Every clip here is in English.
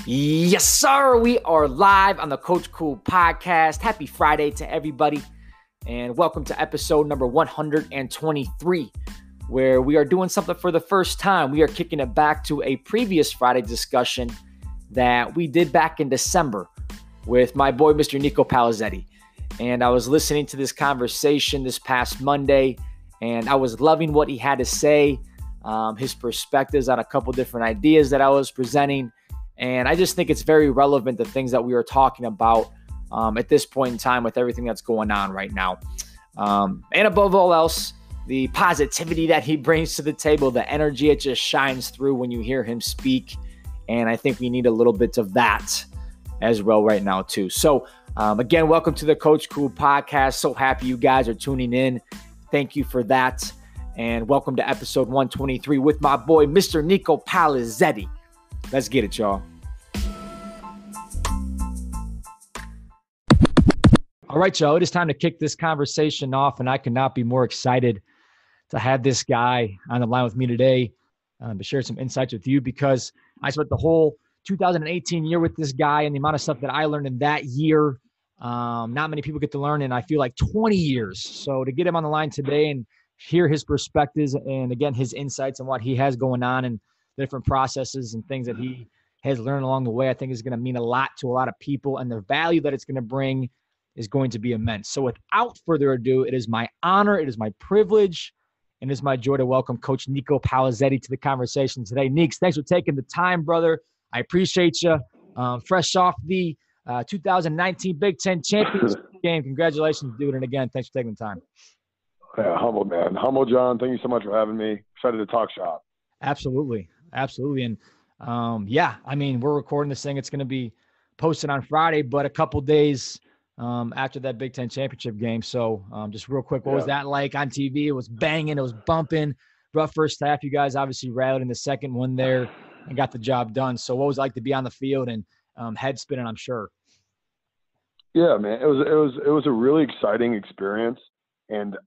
Yes, sir. We are live on the Coach Cool podcast. Happy Friday to everybody, and welcome to episode number 123, where we are doing something for the first time. We are kicking it back to a previous Friday discussion that we did back in December with my boy, Mr. Niko Palazeti. And I was listening to this conversation this past Monday, and I was loving what he had to say, his perspectives on a couple different ideas that I was presenting. And I just think it's very relevant, the things that we are talking about at this point in time with everything that's going on right now. And above all else, the positivity that he brings to the table, the energy, it just shines through when you hear him speak. And I think we need a little bit of that as well right now too. So again, welcome to the Coach Cool podcast. So happy you guys are tuning in. Thank you for that. And welcome to episode 123 with my boy, Mr. Niko Palazeti. Let's get it, y'all. All right, y'all. It is time to kick this conversation off, and I could not be more excited to have this guy on the line with me today to share some insights with you, because I spent the whole 2018 year with this guy, and the amount of stuff that I learned in that year, not many people get to learn in, I feel like, 20 years. So to get him on the line today and hear his perspectives and, again, his insights and what he has going on and different processes and things that he has learned along the way, I think is going to mean a lot to a lot of people, and the value that it's going to bring is going to be immense. So without further ado, it is my honor, it is my privilege, and it is my joy to welcome Coach Niko Palazeti to the conversation today. Neeks, thanks for taking the time, brother. I appreciate you. Fresh off the 2019 Big Ten Championship game. Congratulations, dude. And again, thanks for taking the time. Yeah, humble, man. Humble, John. Thank you so much for having me. Excited to talk shop. Absolutely. Absolutely. And yeah, I mean, we're recording this thing. It's going to be posted on Friday, but a couple days after that Big Ten championship game. So just real quick, what was that like on TV? It was banging. It was bumping. Rough first half. You guys obviously rallied in the second one there and got the job done. So what was it like to be on the field and head spinning, I'm sure? Yeah, man. It was a really exciting experience. And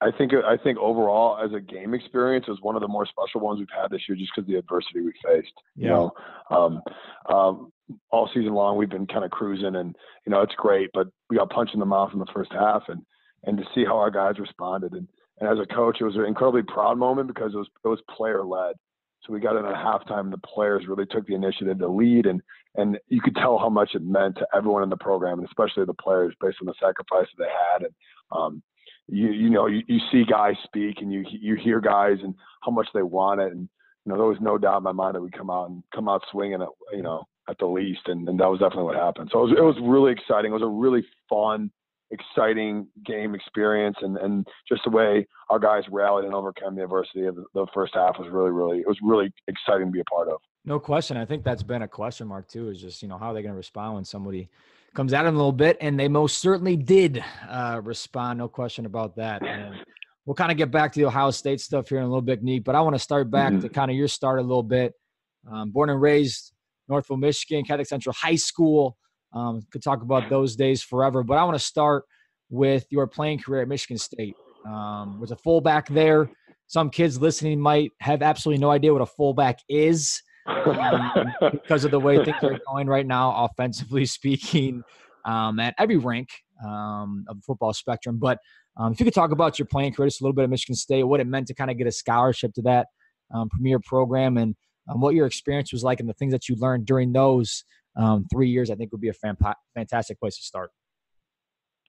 I think overall, as a game experience, it was one of the more special ones we've had this year, just because of the adversity we faced. Yeah. You know, all season long we've been kind of cruising, and you know it's great, but we got punched in the mouth in the first half, and to see how our guys responded, and as a coach, it was an incredibly proud moment because it was player led. So we got in at halftime, and the players really took the initiative to lead, and you could tell how much it meant to everyone in the program, and especially the players, based on the sacrifices they had. And you see guys speak, and you hear guys and how much they want it, and you know there was no doubt in my mind that we'd come out swinging at the least, and that was definitely what happened. So it was really exciting. It was a really fun, exciting game experience, and just the way our guys rallied and overcame the adversity of the first half was really exciting to be a part of. No question. I think that's been a question mark too, is just, how are they going to respond when somebody comes at them a little bit, and they most certainly did respond. No question about that. And we'll kind of get back to the Ohio State stuff here in a little bit, Neek, but I want to start back to kind of your start a little bit. Born and raised Northville, Michigan, Catholic Central High School. Could talk about those days forever, but I want to start with your playing career at Michigan State. Was a fullback there. Some kids listening might have absolutely no idea what a fullback is. Because of the way things are going right now, offensively speaking, at every rank of the football spectrum. But if you could talk about your playing career just a little bit at Michigan State, what it meant to kind of get a scholarship to that premier program, and what your experience was like and the things that you learned during those 3 years, I think would be a fantastic place to start.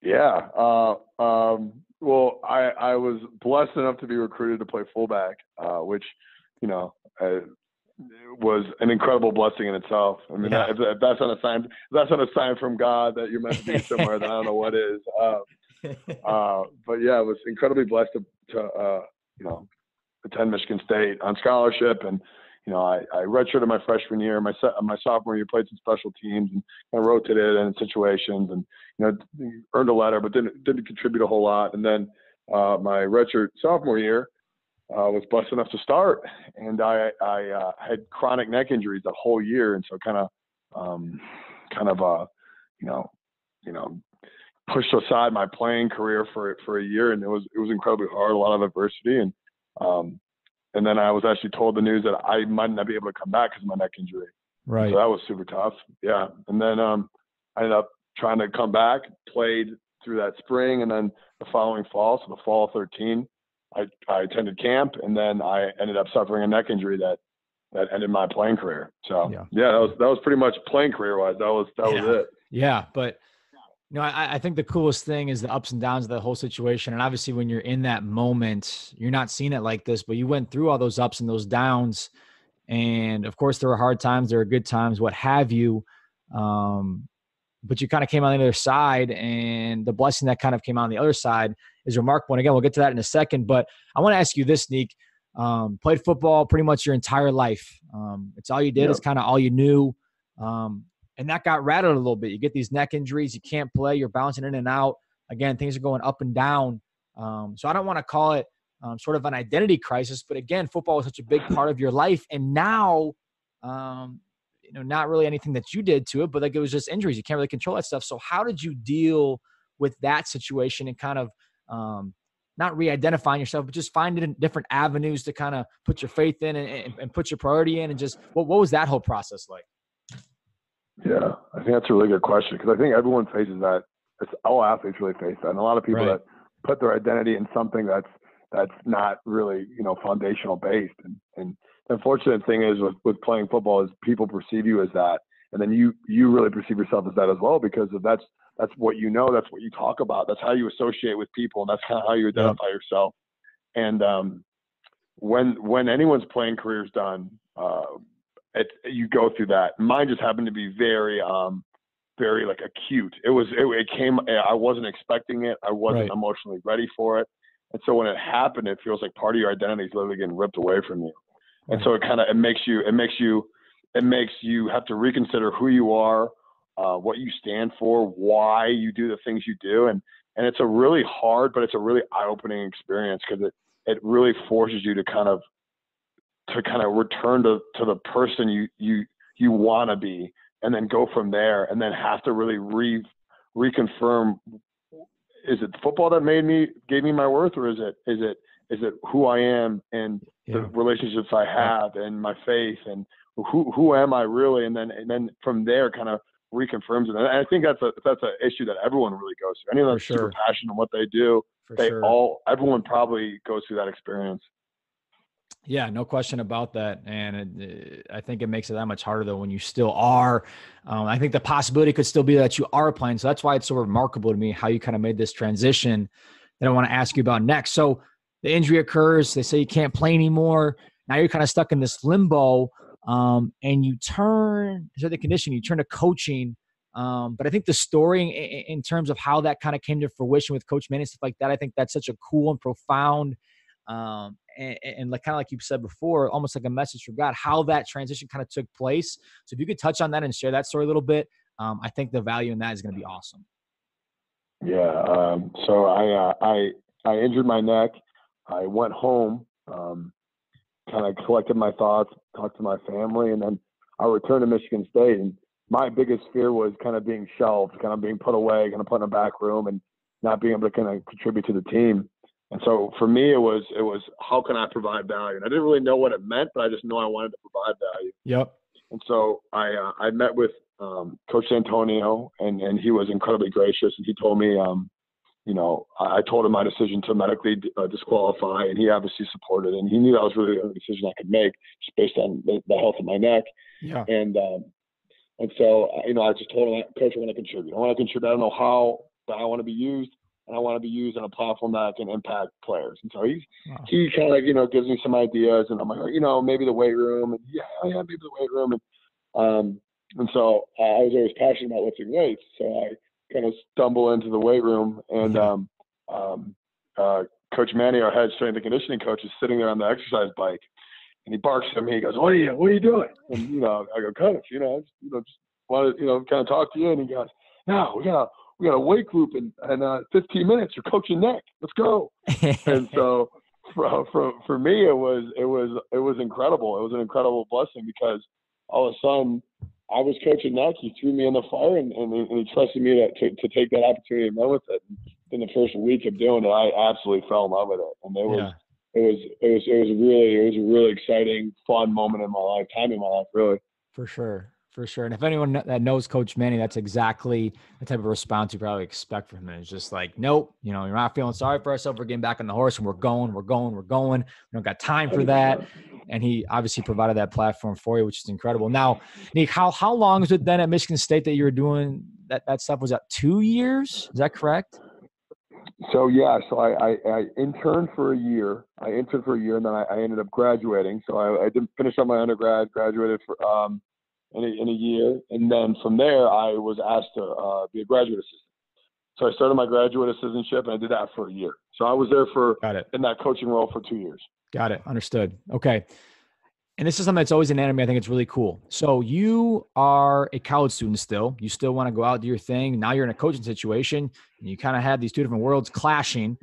Yeah. Well, I was blessed enough to be recruited to play fullback, which, was an incredible blessing in itself. I mean, if that's not a sign from God that you're meant to be somewhere, then I don't know what is. But yeah, I was incredibly blessed to attend Michigan State on scholarship, and I redshirted my freshman year. My sophomore year, played some special teams and kind of rotated in situations, and earned a letter, but didn't contribute a whole lot. And then my redshirt sophomore year, was blessed enough to start, and I had chronic neck injuries the whole year, and so kind of pushed aside my playing career for a year, and it was incredibly hard, a lot of adversity, and then I was actually told the news that I might not be able to come back because of my neck injury. Right. So that was super tough. Yeah. And then I ended up trying to come back, played through that spring, and then the following fall, so the fall of 13, I attended camp, and then I ended up suffering a neck injury that ended my playing career. So yeah, that was pretty much playing career wise. That was it. Yeah. But I think the coolest thing is the ups and downs of the whole situation. And obviously when you're in that moment, you're not seeing it like this, but you went through all those ups and those downs. And of course there were hard times, there were good times, what have you. But you kind of came on the other side, and the blessing that kind of came out on the other side is remarkable. And again, we'll get to that in a second, but I want to ask you this, Nick. Played football pretty much your entire life. It's all you did. It's kind of all you knew. And that got rattled a little bit. You get these neck injuries. You can't play. You're bouncing in and out. Again, things are going up and down. So I don't want to call it sort of an identity crisis, but again, football was such a big part of your life. And now, not really anything that you did to it, but like it was just injuries. You can't really control that stuff. So how did you deal with that situation and kind of not re-identifying yourself, but just finding different avenues to kind of put your faith in and put your priority in, and just what was that whole process like? Yeah, I think that's a really good question, because I think everyone faces that. All athletes really face that, and a lot of people that put their identity in something that's not really foundational based. And the unfortunate thing is with playing football is people perceive you as that, and then you really perceive yourself as that as well, because that's what that's what you talk about, that's how you associate with people, and that's kind of how you identify yourself. And when anyone's playing career is done, you go through that. Mine just happened to be very like acute. It came. I wasn't expecting it. I wasn't emotionally ready for it. And so when it happened, it feels like part of your identity is literally getting ripped away from you. And so it makes you have to reconsider who you are, what you stand for, why you do the things you do. And it's a really hard, but it's a really eye-opening experience, because it really forces you to kind of return to the person you want to be, and then go from there, and then have to really reconfirm, is it football that gave me my worth, or is it who I am and the relationships I have and my faith, and who am I really? And then from there kind of reconfirms it. And I think that's an issue that everyone really goes through. Anyone that's super passionate in what they do, everyone probably goes through that experience. Yeah, no question about that. And I think it makes it that much harder, though, when you still are. I think the possibility could still be that you are playing. So that's why it's so remarkable to me how you kind of made this transition that I want to ask you about next. So the injury occurs. They say you can't play anymore. Now you're kind of stuck in this limbo, and you turn to coaching. But I think the story in terms of how that kind of came to fruition with Coach Manning and stuff like that, I think that's such a cool and profound and like kind of like you said before, almost like a message from God, how that transition kind of took place. So if you could touch on that and share that story a little bit, I think the value in that is going to be awesome. Yeah. So I injured my neck. I went home, kind of collected my thoughts, talked to my family, and then I returned to Michigan State. And my biggest fear was kind of being shelved, kind of being put away, kind of put in a back room, and not being able to kind of contribute to the team. And so for me, it was how can I provide value? And I didn't really know what it meant, but I just know I wanted to provide value. Yep. And so I met with Coach Antonio, and he was incredibly gracious. And he told me, I told him my decision to medically disqualify, and he obviously supported it. And he knew that was really the only decision I could make, just based on the health of my neck. Yeah. And so I just told him, Coach, I want to contribute. I want to contribute. I don't know how, but I want to be used. And I want to be used in a platform that can impact players. And so he kind of gives me some ideas, and I'm like, maybe the weight room, and maybe the weight room. And so I was always passionate about lifting weights. So I kind of stumble into the weight room, and Coach Manny, our head strength and conditioning coach, is sitting there on the exercise bike, and he barks at me. He goes, what are you doing? And, I go, Coach, just want to, kind of talk to you. And he goes, no, we got a weight group in 15 minutes. You're coaching neck. Let's go. And so for me, it was incredible. It was an incredible blessing, because all of a sudden I was coaching neck. He threw me in the fire, and he trusted me to take that opportunity and run with it. And in the first week of doing it, I absolutely fell in love with it. And it was a really exciting, fun moment in my life, time in my life, really. For sure. For sure. And if anyone that knows Coach Manny, that's exactly the type of response you probably expect from him. It's just like, nope, you're not feeling sorry for ourselves. We're getting back on the horse and we're going. We don't got time for that. And he obviously provided that platform for you, which is incredible. Now, Nick, how long is it then at Michigan State that you were doing that stuff? Was that 2 years? Is that correct? So I interned for a year. And then I ended up graduating. So I didn't finish up my undergrad, graduated for in a year, and then from there I was asked to be a graduate assistant. So I started my graduate assistantship, and I did that for a year. So I was there in that coaching role for 2 years. Got it. Understood. Okay. And this is something that's always in anime. I think it's really cool. So you are a college student still. You still want to go out, do your thing. Now you're in a coaching situation, and you kind of have these two different worlds clashing,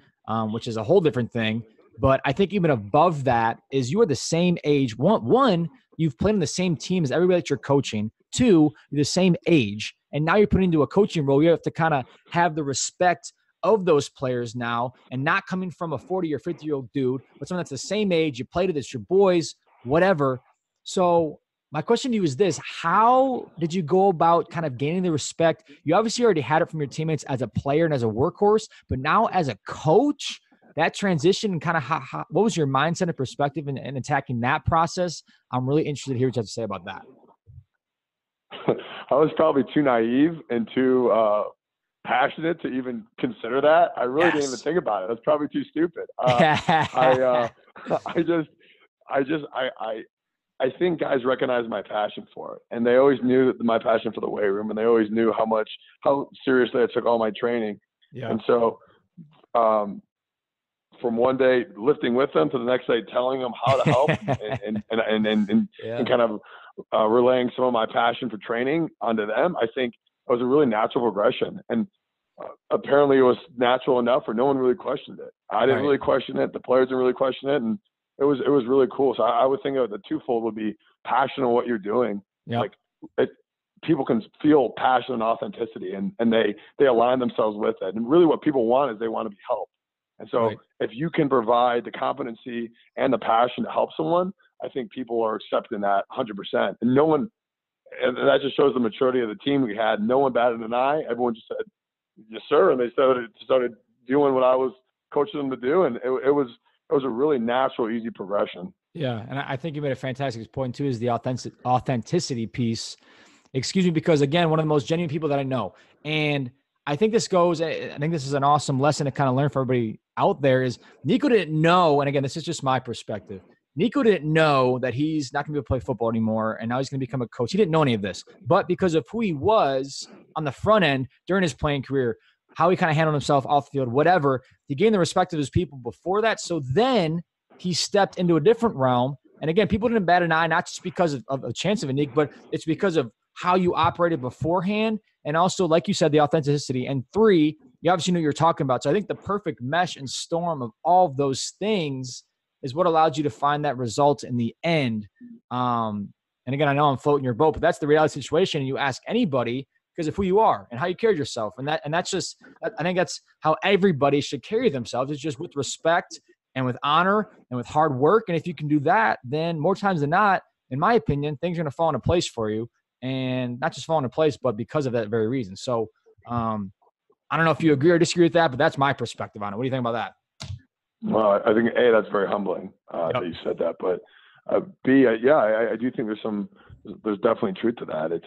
which is a whole different thing. But I think even above that is you are the same age. One, you've played in the same team as everybody that you're coaching. Two, you're the same age. And now you're put into a coaching role. You have to kind of have the respect of those players now, and not coming from a 40 or 50-year-old dude, but someone that's the same age. You played it, it's your boys, whatever. So my question to you is this: how did you go about kind of gaining the respect? You obviously already had it from your teammates as a player and as a workhorse, but now as a coach, that transition and kind of what was your mindset and perspective in attacking that process? I'm really interested to hear what you have to say about that. I was probably too naive and too passionate to even consider that. I really didn't even think about it. That's probably too stupid. I think guys recognize my passion for it, and they always knew my passion for the weight room, and they always knew how seriously I took all my training. Yeah. And so, from one day lifting with them to the next day telling them how to help and kind of relaying some of my passion for training onto them, I think it was a really natural progression. And apparently it was natural enough where no one really questioned it. I didn't really question it. The players didn't really question it. And it was really cool. So I would think of the twofold would be passion on what you're doing. Yep. Like people can feel passion and authenticity, and they align themselves with it. And really what people want is they want to be helped. And so if you can provide the competency and the passion to help someone, I think people are accepting that 100%. And and that just shows the maturity of the team we had. No one batted an eye. Everyone just said, yes, sir. And they started doing what I was coaching them to do. And it was a really natural, easy progression. Yeah. And I think you made a fantastic point too, is the authenticity piece. Excuse me, because again, one of the most genuine people that I know. And I think this is an awesome lesson to kind of learn for everybody out there is Niko didn't know. And again, this is just my perspective. Niko didn't know that he's not going to be able to play football anymore, and now he's going to become a coach. He didn't know any of this. But because of who he was on the front end during his playing career, how he kind of handled himself off the field, whatever, he gained the respect of his people before that. So then he stepped into a different realm. And again, people didn't bat an eye, not just because of a chance of a Nick, but it's because of how you operated beforehand. And also, like you said, the authenticity. And three, you obviously knew what you're talking about. So I think the perfect mesh and storm of all of those things is what allowed you to find that result in the end. And again, I know I'm floating your boat, but that's the reality situation. And you ask anybody because of who you are and how you carried yourself. And that's just, I think that's how everybody should carry themselves. It's just with respect and with honor and with hard work. And if you can do that, then more times than not, in my opinion, things are going to fall into place for you. And not just fall into place, but because of that very reason. So I don't know if you agree or disagree with that, but that's my perspective on it. What do you think about that? Well, I think A, that's very humbling that you said that, but B, I do think there's definitely truth to that. I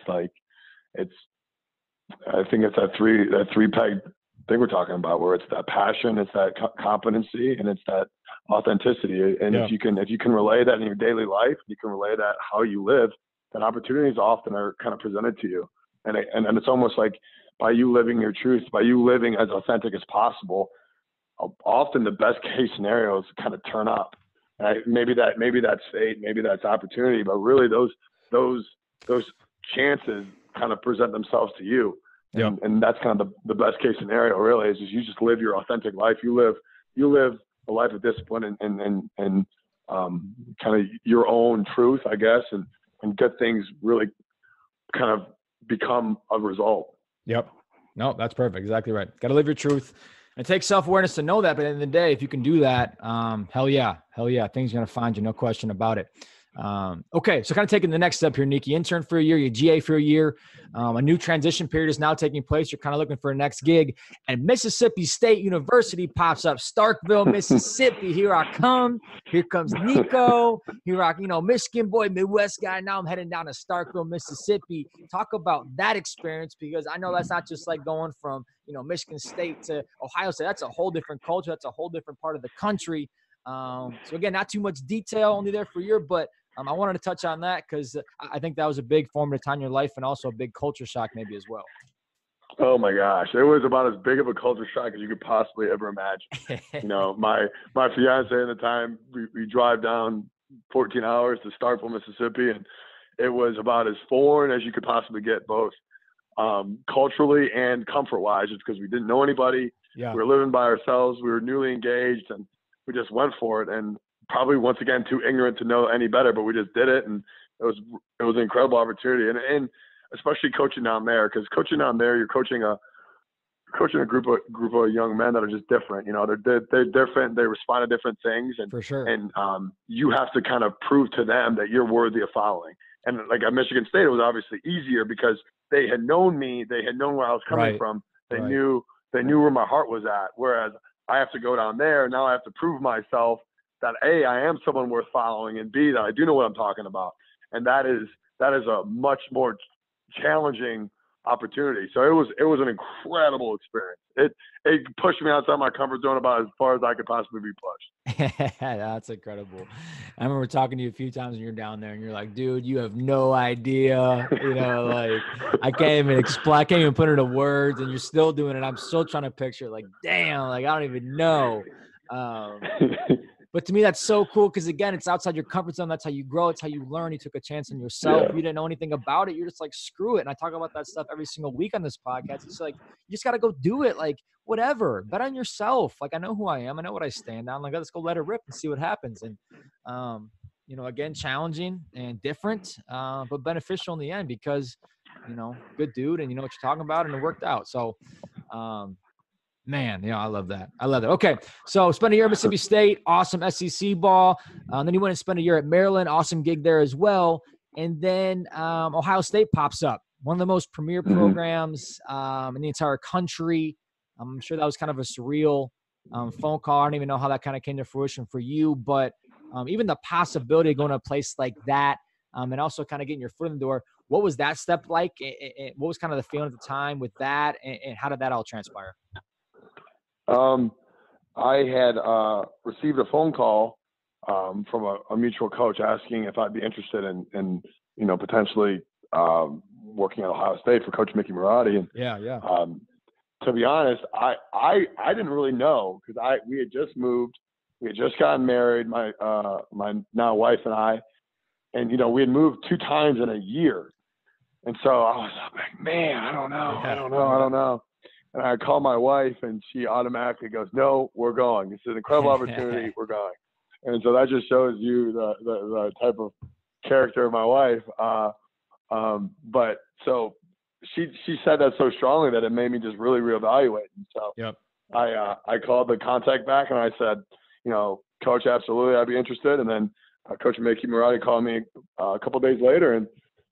think it's that three peg thing we're talking about, where it's that passion, it's that competency, and it's that authenticity. And if you can relay that in your daily life, you can relay that how you live, then opportunities often are kind of presented to you. And it's almost like by you living your truth, by you living as authentic as possible, often the best case scenarios kind of turn up. And maybe that's fate, maybe that's opportunity, but really those chances kind of present themselves to you. And that's kind of the best case scenario really is you just live your authentic life. You live a life of discipline and kind of your own truth, I guess, and good things really kind of become a result. Yep. No, that's perfect. Exactly right. Got to live your truth. And it takes self-awareness to know that. But at the end of the day, if you can do that, hell yeah, things are going to find you. No question about it. Okay, so kind of taking the next step here, Nikki. Intern for a year, you GA for a year. A new transition period is now taking place. You're kind of looking for a next gig. And Mississippi State University pops up. Starkville, Mississippi. Here I come. Here comes Niko. Here I, Michigan boy, Midwest guy. Now I'm heading down to Starkville, Mississippi. Talk about that experience, because I know that's not just like going from, Michigan State to Ohio State. That's a whole different culture. That's a whole different part of the country. So again, not too much detail, only there for a year, but I wanted to touch on that because I think that was a big formative time in your life and also a big culture shock maybe as well. Oh my gosh, it was about as big of a culture shock as you could possibly ever imagine. My fiance at the time, we drive down 14 hours to Starkville, Mississippi, and it was about as foreign as you could possibly get, both culturally and comfort-wise, just because we didn't know anybody. Yeah. We were living by ourselves. We were newly engaged, and we just went for it. And probably once again too ignorant to know any better, but we just did it, and it was an incredible opportunity. And especially coaching down there, because coaching down there, you're coaching a group of young men that are just different. They're different. They respond to different things, and for sure. And you have to kind of prove to them that you're worthy of following. And like at Michigan State, it was obviously easier because they had known me. They had known where I was coming from. They knew where my heart was at. Whereas I have to go down there now. I have to prove myself that A, I am someone worth following, and B, that I do know what I'm talking about. And that is a much more challenging opportunity. So it was an incredible experience. It pushed me outside my comfort zone about as far as I could possibly be pushed. That's incredible. I remember talking to you a few times when you're down there and you're like, dude, you have no idea, like I can't even explain, I can't even put it into words, and you're still doing it. I'm still trying to picture it, like, damn, like I don't even know. But to me, that's so cool because, again, it's outside your comfort zone. That's how you grow. It's how you learn. You took a chance on yourself. Yeah. You didn't know anything about it. You're just like, screw it. And I talk about that stuff every single week on this podcast. It's like, you just got to go do it. Like, whatever. Bet on yourself. Like, I know who I am. I know what I stand on. Like, let's go let it rip and see what happens. And, again, challenging and different, but beneficial in the end because, good dude and you know what you're talking about, and it worked out. So, man, I love that. Okay, so spent a year at Mississippi State, awesome SEC ball. Then you went and spent a year at Maryland, awesome gig there as well. And then Ohio State pops up, one of the most premier programs in the entire country. I'm sure that was kind of a surreal phone call. I don't even know how that kind of came to fruition for you, but even the possibility of going to a place like that and also kind of getting your foot in the door, what was that step like? And what was kind of the feeling at the time with that, and how did that all transpire? I had received a phone call from a mutual coach asking if I'd be interested in potentially working at Ohio State for Coach Mickey Marotti. And yeah. To be honest, I didn't really know because we had just moved, we had just gotten married, my now wife and I, and we had moved 2 times in a year, and so I was like, man, I don't know. And I called my wife, and she automatically goes, "No, we're going. This is an incredible opportunity. We're going." And so that just shows you the type of character of my wife. But so she said that so strongly that it made me just really reevaluate. And so I called the contact back, and I said, Coach, absolutely, I'd be interested. And then Coach Mickey Marotti called me a couple of days later, and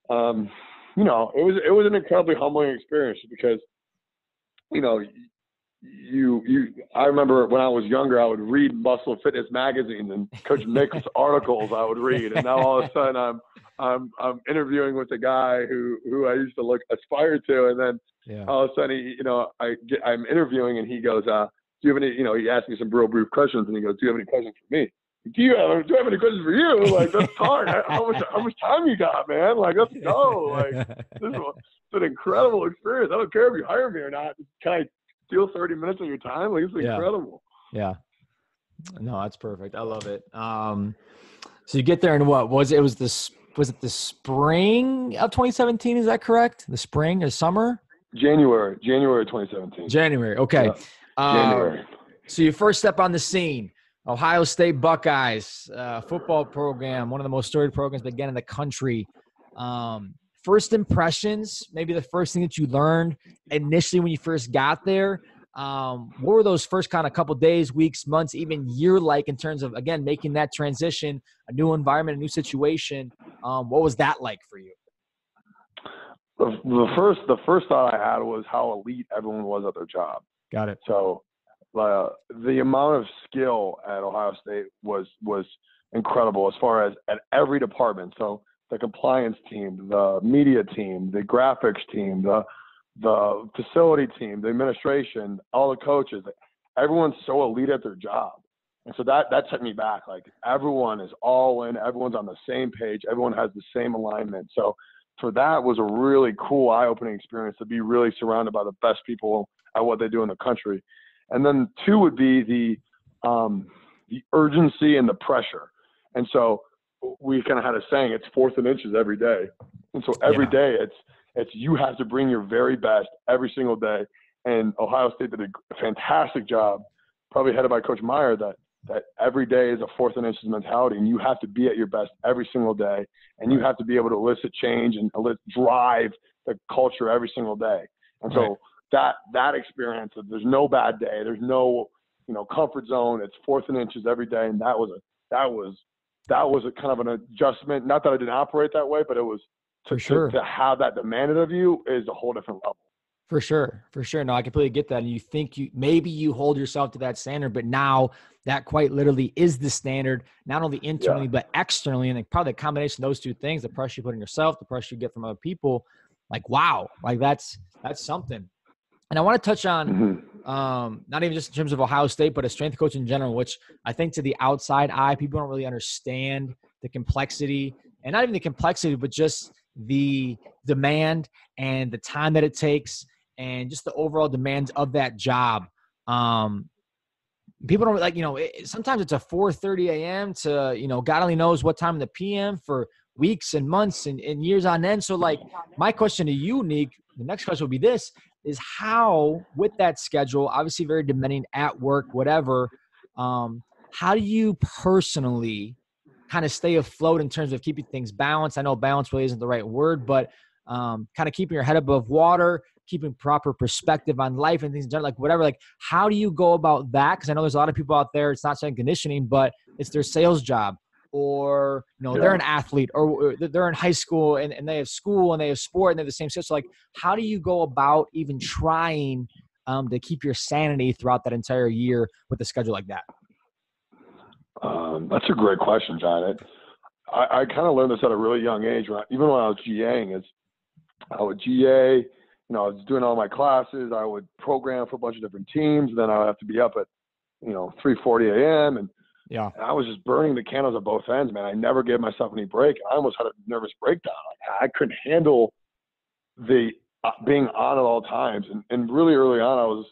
it was an incredibly humbling experience because. I remember when I was younger, I would read Muscle Fitness magazine and Coach Mick's articles I would read, and now all of a sudden I'm interviewing with a guy who I used to aspire to, and then all of a sudden I'm interviewing, and he goes, "Do you have any?" He asked me some real brief questions, and he goes, "Do you have any questions for me?" Do I have any questions for you? Like, let's talk. How much time you got, man? Like, let's go. Like, this is an incredible experience. I don't care if you hire me or not. Can I steal 30 minutes of your time? Like, it's incredible. Yeah. No, that's perfect. I love it. So you get there and what was it? Was it the spring of 2017? Is that correct? The spring or summer? January 2017. January. Okay. Yeah. January. So you first step on the scene. Ohio State Buckeyes football program, one of the most storied programs, again, in the country. First impressions, maybe the first thing that you learned initially when you first got there, What were those first kind of couple days, weeks, months, even year like in terms of, again, making that transition, a new environment, a new situation? What was that like for you? The first thought I had was how elite everyone was at their job. Got it. So the amount of skill at Ohio State was incredible as far as at every department. So the compliance team, the media team, the graphics team, the facility team, the administration, all the coaches, everyone's so elite at their job. And so that took me back. Like, everyone is all in, everyone's on the same page, everyone has the same alignment. So that was a really cool, eye-opening experience to be really surrounded by the best people at what they do in the country. And then 2 would be the urgency and the pressure. And so we kind of had a saying, it's 4th and inches every day. And so every day it's you have to bring your very best every single day. And Ohio State did a fantastic job, probably headed by Coach Meyer, that every day is a 4th and inches mentality, and you have to be at your best every single day, and you have to be able to elicit change and drive the culture every single day. And so that experience, there's no bad day, there's no comfort zone. It's 4th and inches every day, and that was a kind of an adjustment. Not that I didn't operate that way, but it was to have that demanded of you is a whole different level. For sure. No, I completely get that. And you think maybe you hold yourself to that standard, but now that quite literally is the standard, not only internally, but externally. And probably the combination of those 2 things, the pressure you put on yourself, the pressure you get from other people, like, wow, like that's something. And I want to touch on, not even just in terms of Ohio State, but a strength coach in general, which I think to the outside eye, people don't really understand the complexity, and not even the complexity, but just the demand and the time that it takes and just the overall demands of that job. People don't like, sometimes it's a 4:30 a.m. to, God only knows what time in the PM for weeks and months and years on end. So like, my question to you, Nick, the next question will be this, is how, with that schedule, obviously very demanding at work, whatever, how do you personally kind of stay afloat in terms of keeping things balanced? I know balance really isn't the right word, but kind of keeping your head above water, keeping proper perspective on life and things in general, like whatever, like how do you go about that? Because I know there's a lot of people out there, it's not strength conditioning, but it's their sales job, or they're an athlete, or they're in high school and they have school and they have sport and they have the same stuff. So like, how do you go about even trying to keep your sanity throughout that entire year with a schedule like that? That's a great question, John. I kind of learned this at a really young age. Even when I was GAing, I would GA, I was doing all my classes. I would program for a bunch of different teams. Then I would have to be up at, 3:40 a.m. And I was just burning the candles at both ends, man. I never gave myself any break. I almost had a nervous breakdown. I couldn't handle the being on at all times. And really early on,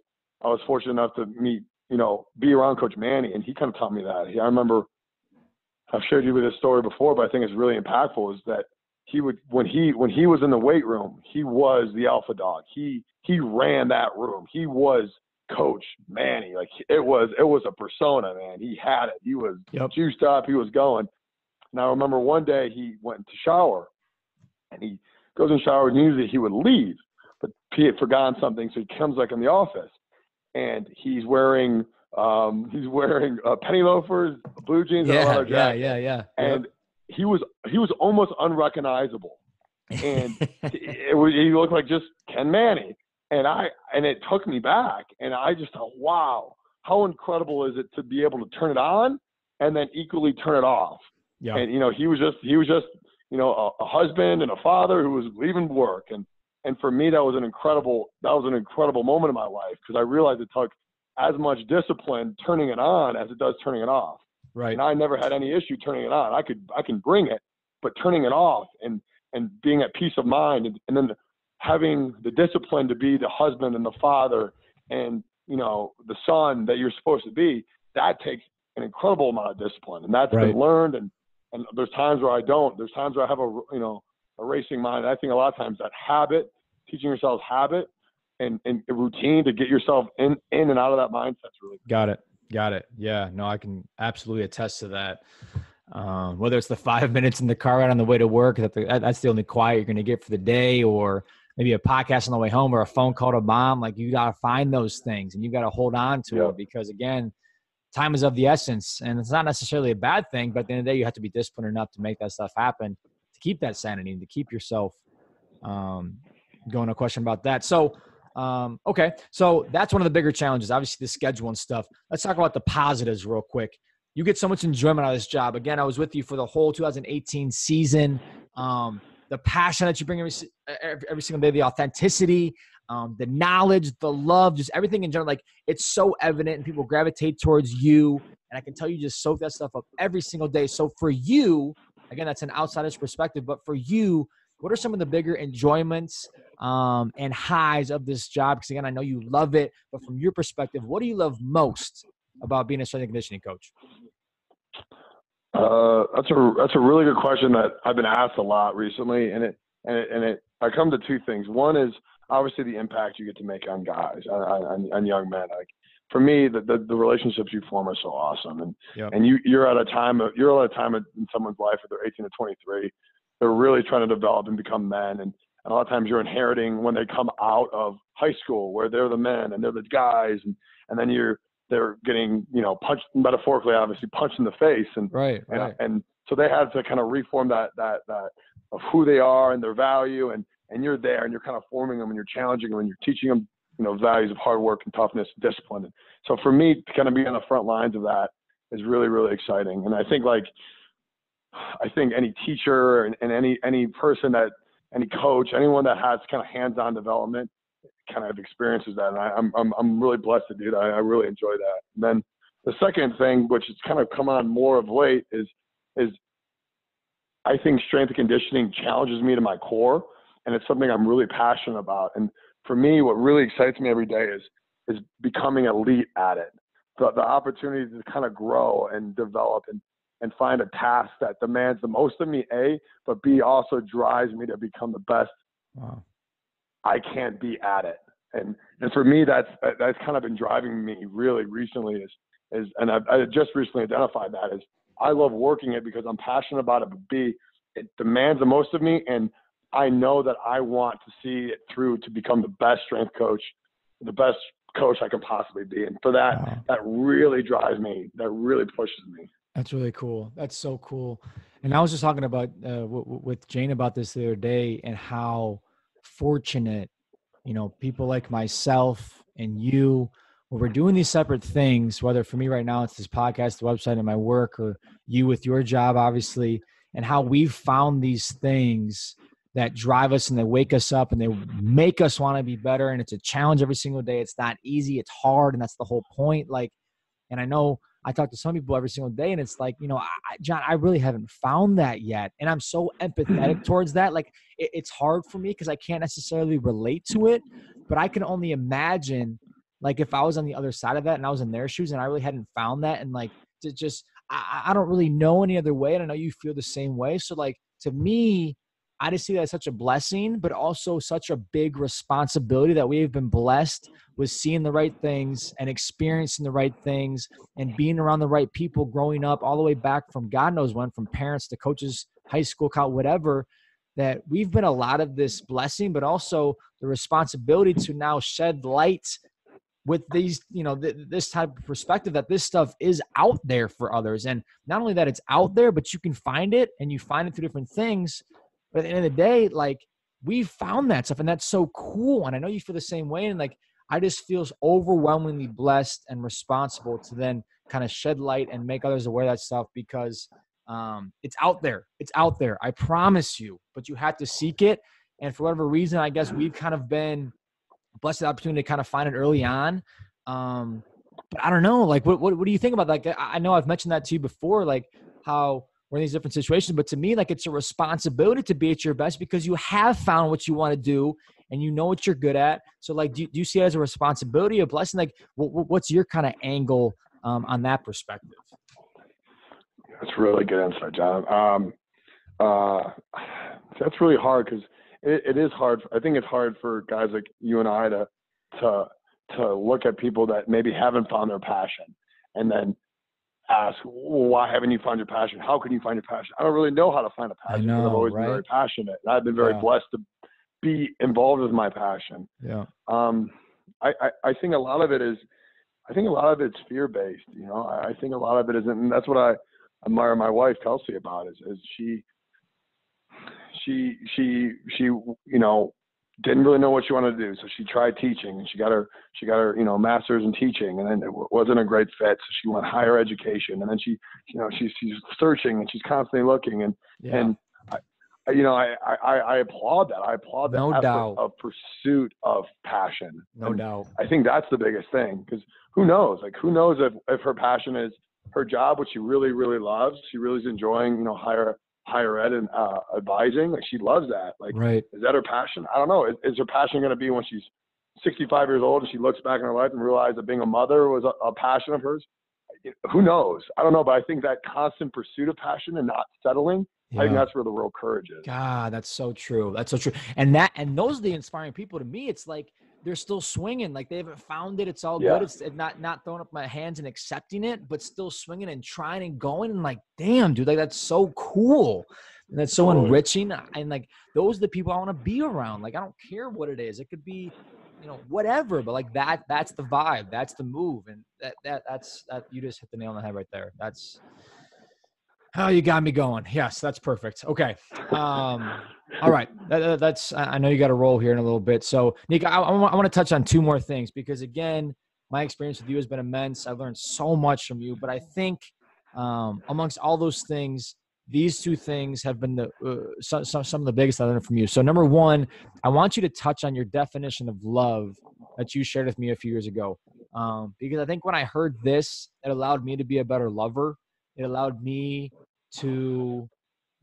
I was fortunate enough to meet, be around Coach Manny, and he kind of taught me that. I remember I've shared you with this story before, but I think it's really impactful, is that he would, when he was in the weight room, he was the alpha dog. He ran that room. He was Coach Manny. Like it was a persona, man. He had it. He was juiced up. He was going. And I remember one day he went to shower, and he goes in the shower, and usually he would leave, but he had forgotten something. So he comes in the office, and he's wearing penny loafers, blue jeans, and a leather jacket. And he was almost unrecognizable, and he looked like just Ken Manny. And it took me back, and I just thought, wow, how incredible is it to be able to turn it on and then equally turn it off. Yeah. And he was just a husband and a father who was leaving work, and for me that was an incredible moment in my life, because I realized it took as much discipline turning it on as it does turning it off. Right. And I never had any issue turning it on. I can bring it, but turning it off and being at peace of mind, and then having the discipline to be the husband and the father and the son that you're supposed to be, that takes an incredible amount of discipline, and that's been learned. And there's times where I don't. There's times where I have a racing mind. I think a lot of times that habit, teaching yourself habit and a routine to get yourself in and out of that mindset's really good. Got it. Yeah, no, I can absolutely attest to that. Whether it's the 5 minutes in the car ride on the way to work, that's the only quiet you're going to get for the day, or maybe a podcast on the way home or a phone call to mom. Like, you got to find those things and you got to hold on to it, because again, time is of the essence, and it's not necessarily a bad thing, but at the end of the day, you have to be disciplined enough to make that stuff happen, to keep that sanity and to keep yourself going. No question about that. So, okay. So that's one of the bigger challenges, obviously the schedule and stuff. Let's talk about the positives real quick. You get so much enjoyment out of this job. Again, I was with you for the whole 2018 season. The passion that you bring every single day, the authenticity, the knowledge, the love, just everything in general. Like, it's so evident and people gravitate towards you. And I can tell you just soak that stuff up every single day. So for you, again, that's an outsider's perspective, but for you, what are some of the bigger enjoyments and highs of this job? Because again, I know you love it, but from your perspective, what do you love most about being a strength and conditioning coach? That's a really good question that I've been asked a lot recently, and I come to two things. One is obviously the impact you get to make on guys, on young men. Like, for me, the relationships you form are so awesome, and you're at a time in someone's life where they're 18 to 23. They're really trying to develop and become men, and a lot of times you're inheriting when they come out of high school where they're the men and they're the guys, and then they're getting, punched, metaphorically, obviously punched in the face. And, right. And so they had to kind of reform that of who they are and their value. And you're there and you're kind of forming them and you're challenging them and you're teaching them, values of hard work and toughness, discipline. And so for me to kind of be on the front lines of that is really, really exciting. And I think any teacher and any person any coach, anyone that has kind of hands-on development kind of experiences that, and I'm really blessed to do that. I really enjoy that. And then the second thing, which has kind of come on more of late, is I think strength and conditioning challenges me to my core, and it's something I'm really passionate about. And for me, what really excites me every day is becoming elite at it. The opportunity to kind of grow and develop and find a task that demands the most of me, A, but B, also drives me to become the best I can't be at it. And for me, that's kind of been driving me really recently and I just recently identified that as I love working it because I'm passionate about it, but B, it demands the most of me. And I know that I want to see it through to become the best strength coach, the best coach I can possibly be. And for that, that really drives me. That really pushes me. That's really cool. That's so cool. And I was just talking about with Jane about this the other day, and how fortunate, people like myself and you, when we're doing these separate things, whether for me right now, it's this podcast, the website, and my work, or you with your job, obviously, and how we've found these things that drive us and they wake us up and they make us want to be better. And it's a challenge every single day. It's not easy. It's hard. And that's the whole point. And I know I talk to some people every single day, and it's like, John, I really haven't found that yet. And I'm so empathetic towards that. Like, it's hard for me because I can't necessarily relate to it, but I can only imagine, like, if I was on the other side of that and I was in their shoes and I really hadn't found that, and I don't really know any other way. And I know you feel the same way. So, like, to me, I just see that as such a blessing, but also such a big responsibility that we have been blessed with seeing the right things and experiencing the right things and being around the right people growing up all the way back from God knows when, from parents to coaches, high school, college, whatever, that we've been a lot of this blessing, but also the responsibility to now shed light with these, this type of perspective that this stuff is out there for others. And not only that it's out there, but you can find it, and you find it through different things. But at the end of the day, like, we found that stuff, and that's so cool. And I know you feel the same way. And like, I just feel overwhelmingly blessed and responsible to then kind of shed light and make others aware of that stuff, because it's out there. It's out there. I promise you, but you have to seek it. And for whatever reason, I guess we've kind of been blessed with the opportunity to kind of find it early on. But I don't know, like, what do you think about that? Like, I know I've mentioned that to you before, like how we're in these different situations, but to me, like, it's a responsibility to be at your best because you have found what you want to do and you know what you're good at. So, like, do you see it as a responsibility, a blessing? Like, what's your kind of angle on that perspective? That's really good insight, John. That's really hard because it is hard. I think it's hard for guys like you and I to look at people that maybe haven't found their passion and then ask, well, why haven't you found your passion? How can you find your passion? I don't really know how to find a passion because I've always been very passionate. And I've been very blessed be involved with my passion. Yeah. I think a lot of it is, it's fear-based. I think a lot of it isn't, and that's what I admire my wife Kelsey about is she didn't really know what she wanted to do, so she tried teaching, and she got her master's in teaching, and then it wasn't a great fit, so she went higher education, and then she's searching, and she's constantly looking, and I applaud that. I applaud the effort of pursuit of passion. No doubt. I think that's the biggest thing, because who knows if her passion is her job, which she really, really loves. She really is enjoying, higher ed and advising. Like, she loves that. Like, right. Is that her passion? I don't know. Is her passion going to be when she's 65 years old and she looks back in her life and realizes that being a mother was a passion of hers? Who knows? I don't know, but I think that constant pursuit of passion and not settling, I think that's where the real courage is. God, that's so true. That's so true. And those are the inspiring people to me. It's like they're still swinging. Like, they haven't found it. It's all good. It's not throwing up my hands and accepting it, but still swinging and trying and going. And like, damn, dude, like, that's so cool. And that's so enriching. And like, those are the people I want to be around. Like, I don't care what it is. It could be, whatever, but like that's the vibe. That's the move. And that's you just hit the nail on the head right there. That's, oh, you got me going. Yes, that's perfect. Okay. All right. That's, I know you got to roll here in a little bit. So, Niko, I want to touch on two more things, because, again, my experience with you has been immense. I've learned so much from you, but I think amongst all those things, these two things have been some of the biggest I learned from you. So, number one, I want you to touch on your definition of love that you shared with me a few years ago, because I think when I heard this, it allowed me to be a better lover. It allowed me to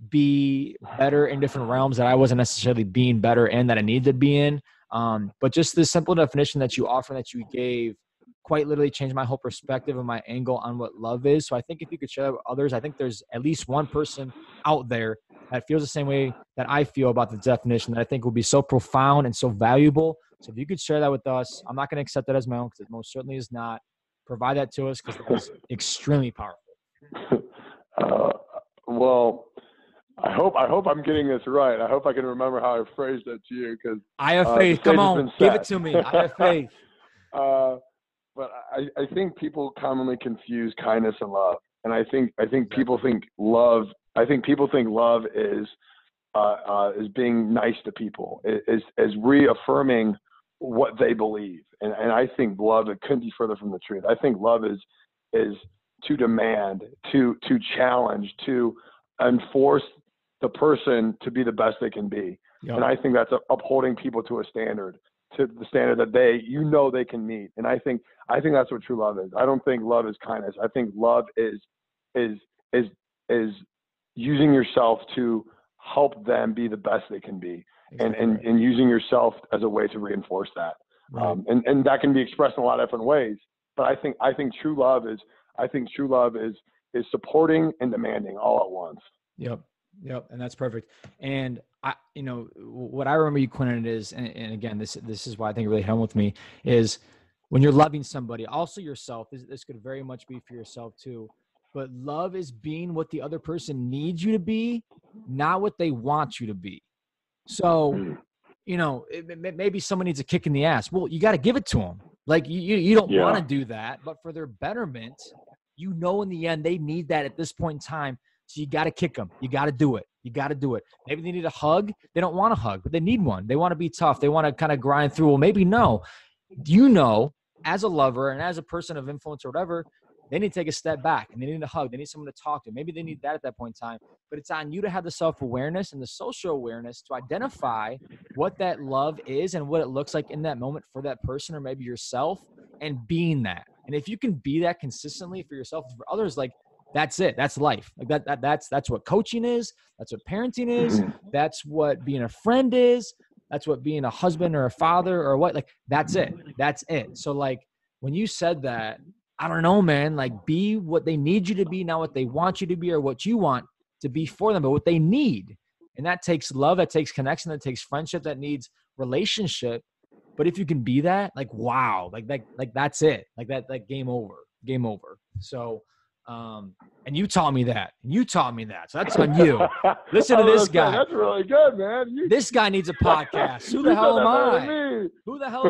be better in different realms that I wasn't necessarily being better in, that I needed to be in. But just this simple definition that you offer, that you gave, quite literally changed my whole perspective and my angle on what love is. So I think if you could share that with others, I think there's at least one person out there that feels the same way that I feel about the definition, that I think will be so profound and so valuable. So if you could share that with us, I'm not going to accept that as my own, because it most certainly is not. Provide that to us, because that's extremely powerful. Well, I hope I'm getting this right. I hope I can remember how I phrased that to you, because I have faith. Come on, give it to me. I have faith. But I think people commonly confuse kindness and love, and I think people think love. I think people think love is being nice to people, is reaffirming what they believe, and I think love, it couldn't be further from the truth. I think love is to demand, to challenge, to enforce the person to be the best they can be. Yep. And I think that's upholding people to a standard, to the standard that they can meet. And I think that's what true love is. I don't think love is kindness. I think love is using yourself to help them be the best they can be, and using yourself as a way to reinforce that. Right. And that can be expressed in a lot of different ways. But I think true love is supporting and demanding all at once. Yep. And that's perfect. And what I remember you, Quinton, is, and again, this is why I think it really helped with me, is when you're loving somebody, also yourself, this could very much be for yourself too, but love is being what the other person needs you to be, not what they want you to be. So, maybe someone needs a kick in the ass. Well, you got to give it to them. Like, you don't want to do that, but for their betterment, in the end, they need that at this point in time. So you got to kick them. You got to do it. Maybe they need a hug. They don't want a hug, but they need one. They want to be tough. They want to kind of grind through. Well, maybe no. As a lover and as a person of influence or whatever, they need to take a step back, and they need a hug. They need someone to talk to. Maybe they need that at that point in time. But it's on you to have the self-awareness and the social awareness to identify what that love is and what it looks like in that moment for that person, or maybe yourself, and being that. And if you can be that consistently for yourself and for others, like, that's it. That's life. Like that's what coaching is. That's what parenting is. That's what being a friend is. That's what being a husband or a father or what, like, that's it. That's it. So, like, when you said that, I don't know, man, like, be what they need you to be, not what they want you to be or what you want to be for them, but what they need. And that takes love. That takes connection. That takes friendship. That needs relationship. But if you can be that, like, wow, like that's it. Like that, like game over. So, And you taught me that. So that's on you. Listen to this guy. That's really good, man. This guy needs a podcast. Who the hell am I? Who the hell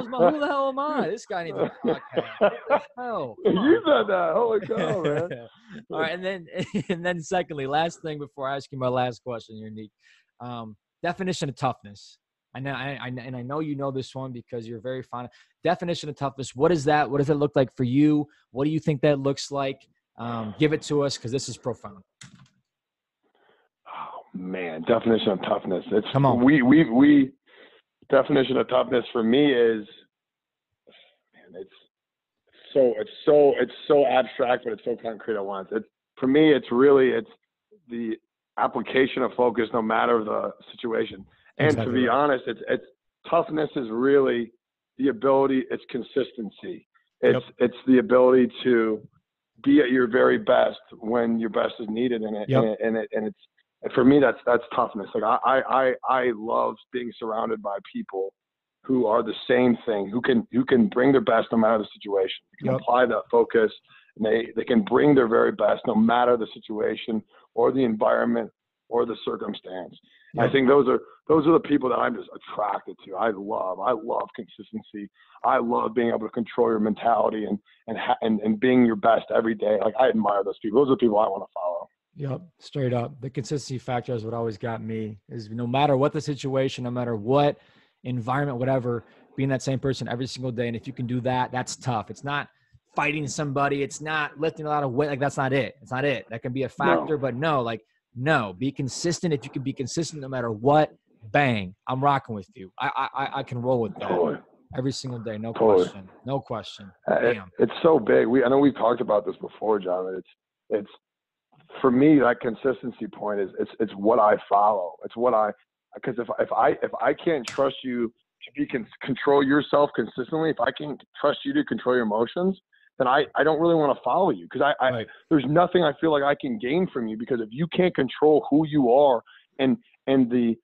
am I? This guy needs a podcast. What the hell? You said that. Holy cow, man. All right, and then secondly, last thing before I ask you my last question here, Nick. Definition of toughness. I know you know this one because you're very fond of definition of toughness. What is that? What does it look like for you? What do you think that looks like? Give it to us because this is profound. Oh man, definition of toughness. Come on. We definition of toughness for me is, man, it's so abstract, but it's so concrete at once. For me, it's the application of focus, no matter the situation. And exactly to be honest, it's toughness is really the ability. It's consistency. It's the ability to be at your very best when your best is needed, and it's for me that's toughness. Like I love being surrounded by people who are the same thing, who can bring their best no matter the situation. They can apply that focus, and they can bring their very best no matter the situation or the environment or the circumstance. I think those are the people that I'm just attracted to. I love consistency. I love being able to control your mentality and being your best every day. Like I admire those people. Those are the people I want to follow. Yep, straight up. The consistency factor is what always got me. Is no matter what the situation, no matter what environment, whatever, being that same person every single day. And if you can do that, that's tough. It's not fighting somebody. It's not lifting a lot of weight. Like that's not it. It's not it. That can be a factor, but no, be consistent. If you can be consistent no matter what, bang, I'm rocking with you. I can roll with that every single day. No question. No question. Damn. It's so big. I know we've talked about this before, John. It's for me, that consistency point is it's what I follow. It's what because if I can't trust you to control yourself consistently, if I can't trust you to control your emotions, then I don't really want to follow you, because there's nothing I feel like I can gain from you, because if you can't control who you are and the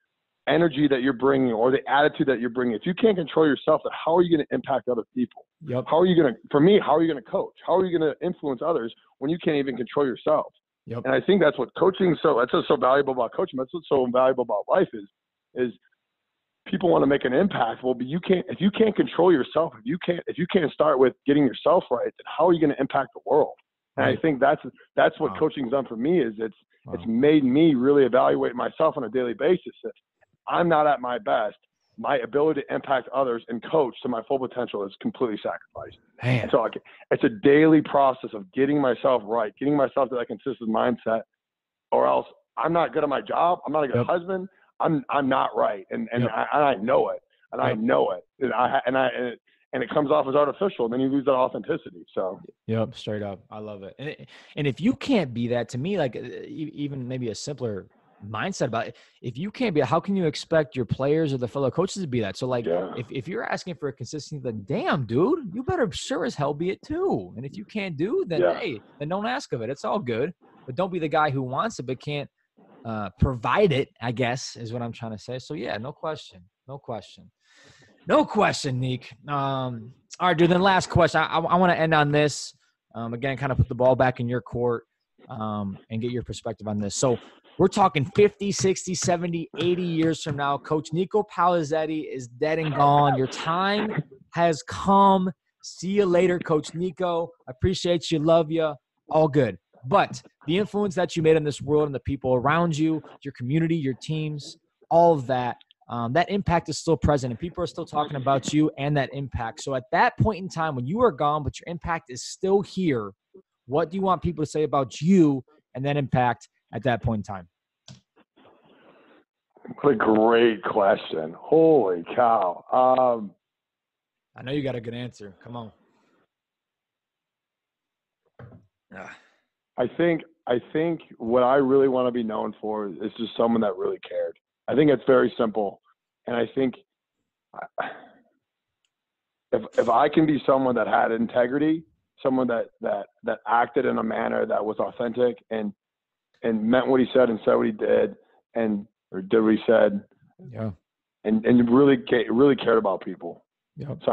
energy that you're bringing or the attitude that you're bringing, if you can't control yourself, then how are you going to impact other people? Yep. How are you going to coach? How are you going to influence others when you can't even control yourself? Yep. And I think that's what coaching that's what's so valuable about coaching. That's what's so valuable about life is people want to make an impact. Well, but if you can't control yourself, if you can't start with getting yourself right, then how are you going to impact the world? And I think that's what coaching's done for me. Is it's made me really evaluate myself on a daily basis. If I'm not at my best, my ability to impact others and coach to my full potential is completely sacrificed. Man. And so it's a daily process of getting myself right, getting myself to that consistent mindset, or else I'm not good at my job. I'm not a good husband. I'm not right. And I know it. And I know it. And it comes off as artificial, and then you lose that authenticity. So, yep, straight up. I love it. And if you can't be that, to me, like even maybe a simpler mindset about it, if you can't be, how can you expect your players or the fellow coaches to be that? So like, if you're asking for a consistency, then damn, dude, you better sure as hell be it too. And if you can't do, then hey, then don't ask of it. It's all good, but don't be the guy who wants it but can't provide it, I guess, is what I'm trying to say. So yeah, no question, Nick. All right, dude, then last question. I want to end on this. Again, kind of put the ball back in your court and get your perspective on this. So we're talking 50, 60, 70, 80 years from now. Coach Niko Palazeti is dead and gone. Your time has come. See you later, Coach Niko. I appreciate you. Love you. All good. But the influence that you made in this world and the people around you, your community, your teams, all of that, that impact is still present, and people are still talking about you and that impact. So at that point in time when you are gone, but your impact is still here, what do you want people to say about you and that impact at that point in time? What a great question. Holy cow. I know you got a good answer. Come on. I think what I really want to be known for is just someone that really cared. I think it's very simple. And I think if I can be someone that had integrity, someone that acted in a manner that was authentic and meant what he said and said what he did or did what he said, and really cared about people. Yep. So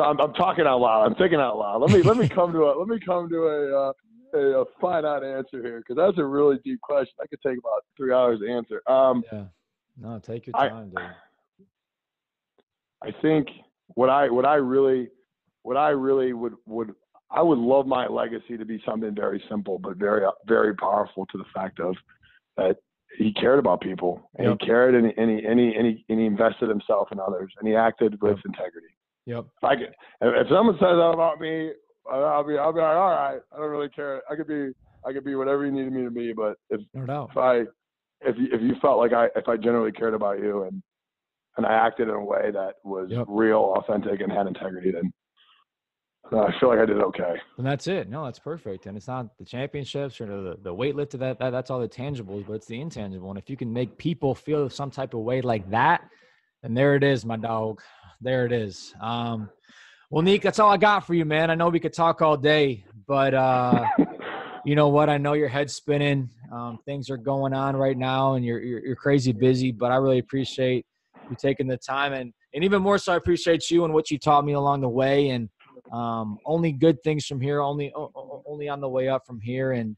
I'm talking out loud. I'm thinking out loud. Let me come to a finite answer here because that's a really deep question. I could take about 3 hours to answer. Yeah. No, take your time, dude. I think what I really would I would love my legacy to be something very simple but very very powerful to the fact of that he cared about people and he cared and he invested himself in others and he acted with integrity. Yep. If someone says that about me, I'll be like, all right, I don't really care. I could be whatever you needed me to be. But if you felt like if I genuinely cared about you and I acted in a way that was real, authentic, and had integrity, then I feel like I did okay. And that's it. No, that's perfect. And it's not the championships or the weight lift of that's all the tangibles, but it's the intangible. And if you can make people feel some type of way like that, then there it is, my dog. There it is. Well, Nick, that's all I got for you, man. I know we could talk all day, but you know what? I know your head's spinning. Things are going on right now, and you're crazy busy. But I really appreciate you taking the time, and even more so, I appreciate you and what you taught me along the way. And only good things from here. Only on the way up from here. And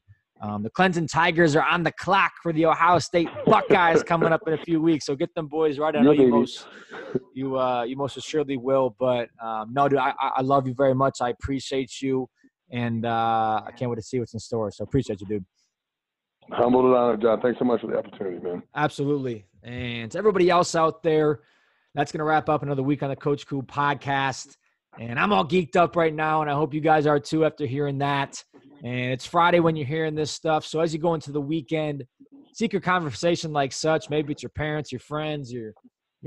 the Clemson Tigers are on the clock for the Ohio State Buckeyes coming up in a few weeks. So get them boys right. I know you most assuredly will. But no, dude, I love you very much. I appreciate you, and I can't wait to see what's in store. So appreciate you, dude. Humbled and honored, John. Thanks so much for the opportunity, man. Absolutely. And to everybody else out there, that's going to wrap up another week on the Coach Cool podcast. And I'm all geeked up right now, and I hope you guys are too after hearing that. And it's Friday when you're hearing this stuff. So as you go into the weekend, seek your conversation like such. Maybe it's your parents, your friends, your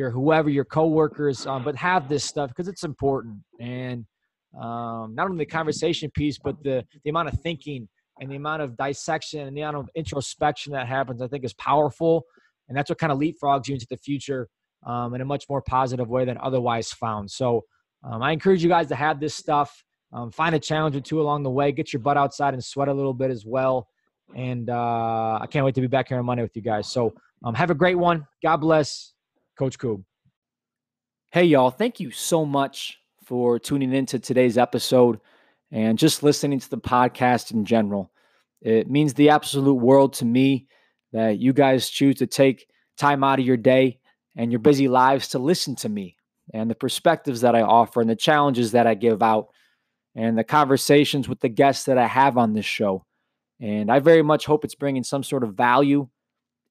whoever, your coworkers, but have this stuff because it's important. And not only the conversation piece, but the amount of thinking and the amount of dissection and the amount of introspection that happens, I think is powerful. And that's what kind of leapfrogs you into the future in a much more positive way than otherwise found. So I encourage you guys to have this stuff. Find a challenge or two along the way. Get your butt outside and sweat a little bit as well. And I can't wait to be back here on Monday with you guys. So have a great one. God bless. Coach Coob. Hey, y'all. Thank you so much for tuning into today's episode and just listening to the podcast in general. It means the absolute world to me that you guys choose to take time out of your day and your busy lives to listen to me and the perspectives that I offer and the challenges that I give out and the conversations with the guests that I have on this show. And I very much hope it's bringing some sort of value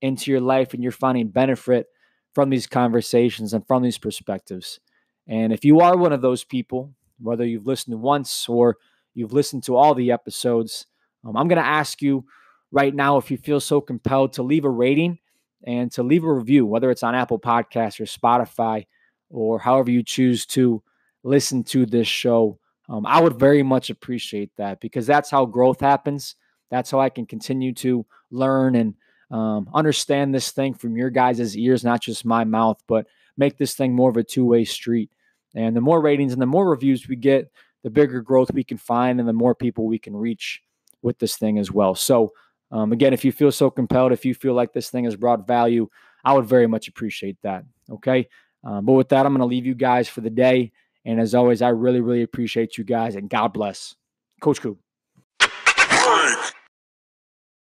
into your life and you're finding benefit from these conversations and from these perspectives. And if you are one of those people, whether you've listened once or you've listened to all the episodes, I'm going to ask you right now, if you feel so compelled, to leave a rating and to leave a review, whether it's on Apple Podcasts or Spotify or however you choose to listen to this show. I would very much appreciate that because that's how growth happens. That's how I can continue to learn and understand this thing from your guys' ears, not just my mouth, but make this thing more of a two-way street. And the more ratings and the more reviews we get, the bigger growth we can find and the more people we can reach with this thing as well. So again, if you feel so compelled, if you feel like this thing has brought value, I would very much appreciate that. Okay. But with that, I'm going to leave you guys for the day. And as always, I really, really appreciate you guys and God bless. Coach Coop.